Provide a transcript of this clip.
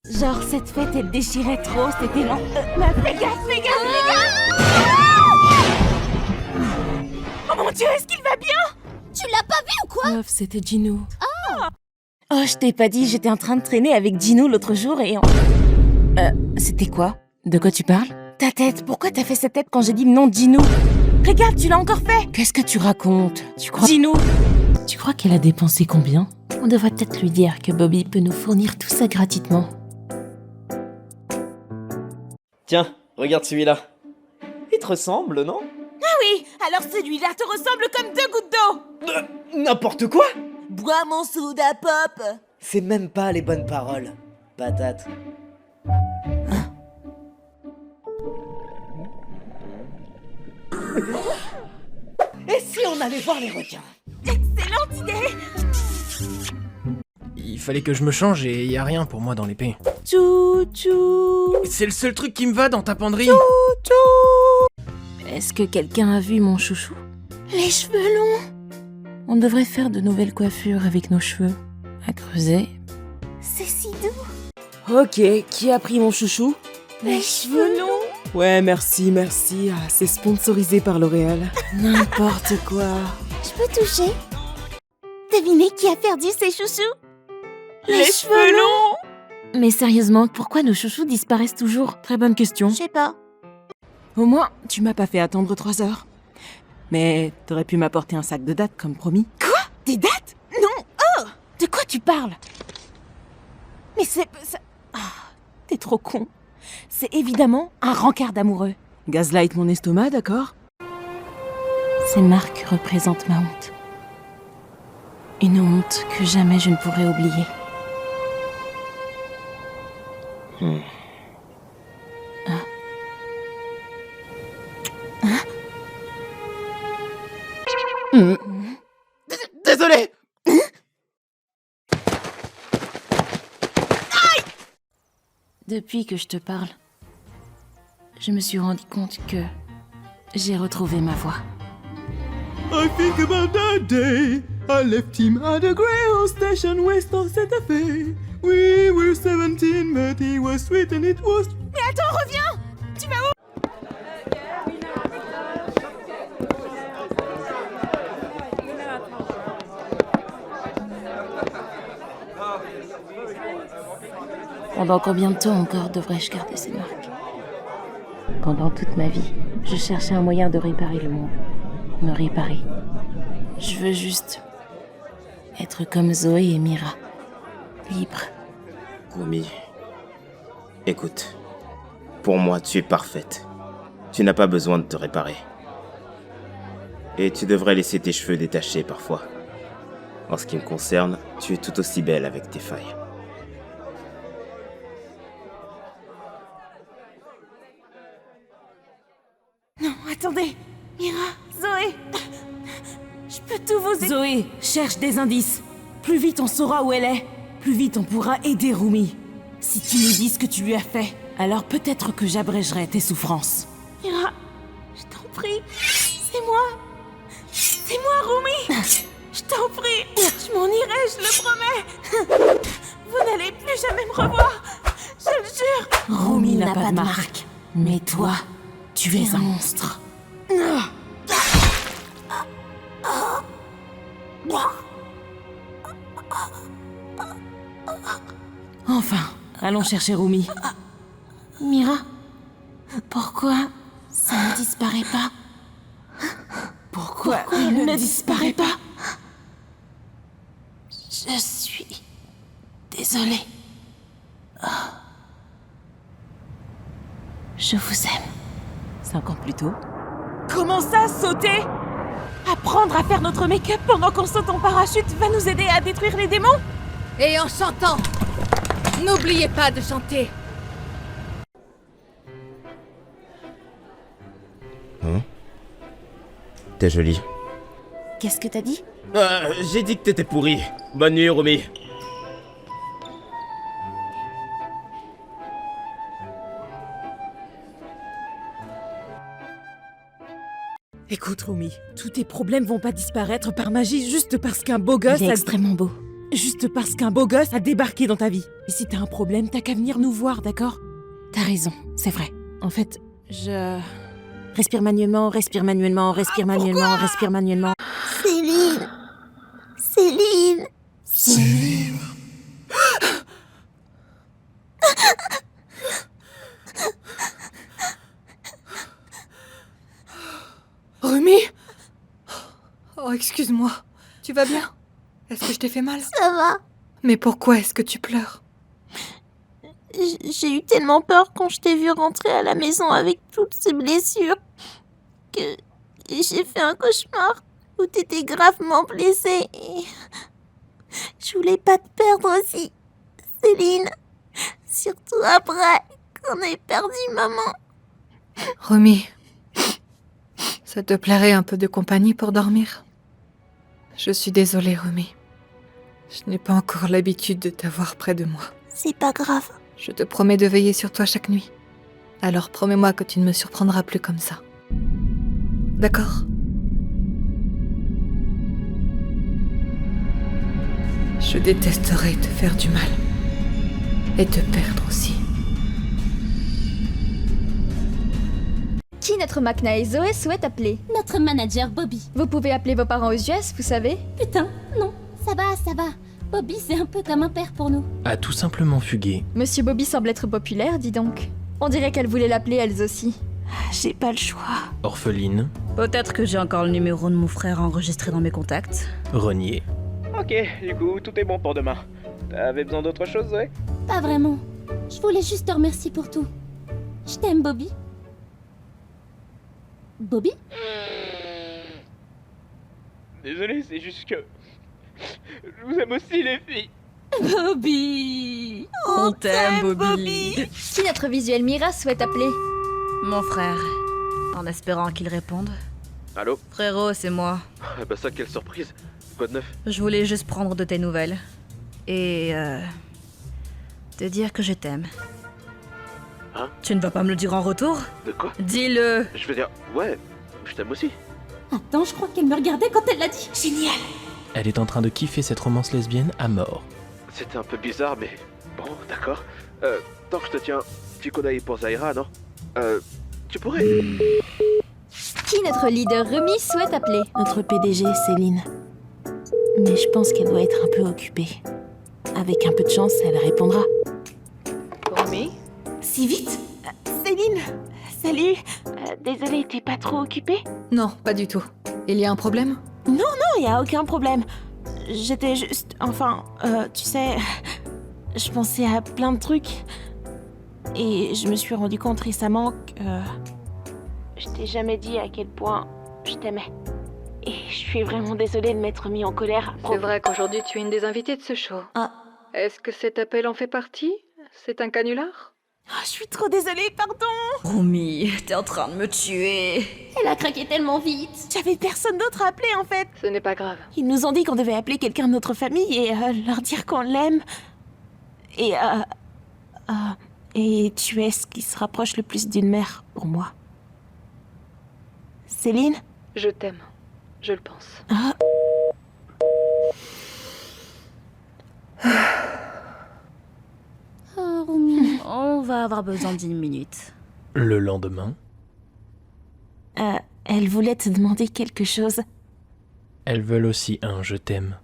Genre, cette fête, elle déchirait trop, c'était lent. Mais fais gaffe, fais gaffe, fais gaffe! Oh mon Dieu, est-ce qu'il va bien? Tu l'as pas vu ou quoi? Ouf, c'était Gino. Oh, je t'ai pas dit, j'étais en train de traîner avec Gino l'autre jour et c'était quoi? De quoi tu parles? Ta tête, pourquoi t'as fait cette tête quand j'ai dit le nom de Gino? Regarde, tu l'as encore fait! Qu'est-ce que tu racontes? Tu crois... Gino! Tu crois qu'elle a dépensé combien? On devrait peut-être lui dire que Bobby peut nous fournir tout ça gratuitement. Tiens, regarde celui-là. Il te ressemble, non? Ah oui, alors celui-là te ressemble comme 2 gouttes d'eau! N'importe quoi! Bois mon soda pop! C'est même pas les bonnes paroles. Patate. Et si on allait voir les requins? Excellente idée! Il fallait que je me change et y a rien pour moi dans l'épée. Tchou-tchou! C'est le seul truc qui me va dans ta penderie. Est-ce que quelqu'un a vu mon chouchou? Les cheveux longs! On devrait faire de nouvelles coiffures avec nos cheveux. À creuser. C'est si doux! Ok, qui a pris mon chouchou? Les cheveux longs! Ouais, merci. Ah, c'est sponsorisé par L'Oréal. N'importe quoi. Je peux toucher? Devinez qui a perdu ses chouchous? Les cheveux longs! Mais sérieusement, pourquoi nos chouchous disparaissent toujours? Très bonne question. Je sais pas. Au moins, tu m'as pas fait attendre 3 heures. Mais t'aurais pu m'apporter un sac de dattes comme promis. Quoi? Des dates? Non! Oh! De quoi tu parles? Mais c'est... t'es trop con. C'est évidemment un rencard d'amoureux. Gaslight mon estomac, d'accord? Ces marques représentent ma honte. Une honte que jamais je ne pourrai oublier. Désolé. Depuis que je te parle, je me suis rendu compte que j'ai retrouvé ma voix. I think about that day I left him at the Greyhound station west of Santa Fe. We were 17 but he was sweet and it was... Mais attends, reviens! Tu vas où? Pendant combien de temps encore devrais-je garder ces marques? Pendant toute ma vie, je cherchais un moyen de réparer le monde. Me réparer. Je veux juste être comme Zoé et Mira. Libre. Rumi, écoute, pour moi tu es parfaite. Tu n'as pas besoin de te réparer. Et tu devrais laisser tes cheveux détachés parfois. En ce qui me concerne, tu es tout aussi belle avec tes failles. Non, attendez! Mira, Zoé! Je peux tout vous... Zoé, cherche des indices. Plus vite on saura où elle est, plus vite on pourra aider Rumi. Si tu nous dis ce que tu lui as fait, alors peut-être que j'abrégerai tes souffrances. Mira, je t'en prie, c'est moi. C'est moi, Rumi. Je t'en prie, je m'en irai, je le promets. Vous n'allez plus jamais me revoir, je le jure. Rumi n'a pas de marque, mais toi, tu es un monstre. Enfin, allons chercher Rumi. Mira, pourquoi ça ne disparaît pas? Pourquoi elle ne disparaît pas? Je suis désolée. Je vous aime. 5 ans plus tôt. Comment ça, sauter? Apprendre à faire notre make-up pendant qu'on saute en parachute va nous aider à détruire les démons? Et en chantant, n'oubliez pas de chanter. T'es jolie. Qu'est-ce que t'as dit? J'ai dit que t'étais pourrie. Bonne nuit, Rumi. Écoute, Rumi, tous tes problèmes vont pas disparaître par magie juste parce qu'un beau gosse Il est a... extrêmement beau. juste parce qu'un beau gosse a débarqué dans ta vie. Et si t'as un problème, t'as qu'à venir nous voir, d'accord? T'as raison, c'est vrai. En fait, je... Respire manuellement, respire manuellement, respire manuellement, respire manuellement. Céline. Céline. Céline. Rumi? Oh, excuse-moi. Tu vas bien? Est-ce que je t'ai fait mal? Ça va. Mais pourquoi est-ce que tu pleures? J'ai eu tellement peur quand je t'ai vu rentrer à la maison avec toutes ces blessures que j'ai fait un cauchemar où t'étais gravement blessée et je voulais pas te perdre aussi, Céline. Surtout après qu'on ait perdu maman. Rumi, ça te plairait un peu de compagnie pour dormir? Je suis désolée, Rumi. Je n'ai pas encore l'habitude de t'avoir près de moi. C'est pas grave. Je te promets de veiller sur toi chaque nuit. Alors promets-moi que tu ne me surprendras plus comme ça. D'accord? Je détesterais te faire du mal. Et te perdre aussi. Qui notre Macna et Zoé souhaite appeler? Notre manager Bobby. Vous pouvez appeler vos parents aux US, vous savez? Putain, non. Ça va, ça va. Bobby, c'est un peu comme un père pour nous. A tout simplement fugué. Monsieur Bobby semble être populaire, dis donc. On dirait qu'elle voulait l'appeler elles aussi. J'ai pas le choix. Orpheline, Peut-être que j'ai encore le numéro de mon frère enregistré dans mes contacts. renié. Ok, du coup, tout est bon pour demain. T'avais besoin d'autre chose, Zoé? Pas vraiment. Je voulais juste te remercier pour tout. Je t'aime, Bobby. Bobby? Désolé, c'est juste que... Je vous aime aussi, les filles. Bobby! On t'aime, Bobby! Qui notre visuel Mira souhaite appeler? Mon frère, en espérant qu'il réponde. Allô? Frérot, c'est moi. Ah bah ça, quelle surprise. Quoi de neuf? Je voulais juste prendre de tes nouvelles. Et te dire que je t'aime. Hein? Tu ne vas pas me le dire en retour? De quoi? Dis-le! Je veux dire, ouais, je t'aime aussi. Attends, je crois qu'elle me regardait quand elle l'a dit. Génial. Elle est en train de kiffer cette romance lesbienne à mort. C'était un peu bizarre, mais bon, d'accord. Tant que je te tiens, petit coup d'œil pour Zaira, non? Tu pourrais... Qui notre leader Rumi souhaite appeler? Notre PDG, Céline. Mais je pense qu'elle doit être un peu occupée. Avec un peu de chance, elle répondra. Rumi? Si vite? Céline, salut. Désolée, t'es pas trop occupée? Non, pas du tout. Il y a un problème? Non, y a aucun problème. J'étais juste... Enfin, tu sais... Je pensais à plein de trucs. Et je me suis rendu compte récemment que... Je t'ai jamais dit à quel point je t'aimais. Et je suis vraiment désolée de m'être mis en colère. C'est vrai qu'aujourd'hui tu es une des invitées de ce show. Ah. Est-ce que cet appel en fait partie? C'est un canular? Je suis trop désolée, pardon. Rumi, t'es en train de me tuer. Elle a craqué tellement vite. J'avais personne d'autre à appeler, en fait. Ce n'est pas grave. Ils nous ont dit qu'on devait appeler quelqu'un de notre famille et leur dire qu'on l'aime. Et tu es ce qui se rapproche le plus d'une mère pour moi. Céline? Je t'aime. Je le pense. Ah. Oh, Rumi. On va avoir besoin d'1 minute. Le lendemain, Elle voulait te demander quelque chose. elles veulent aussi un je t'aime.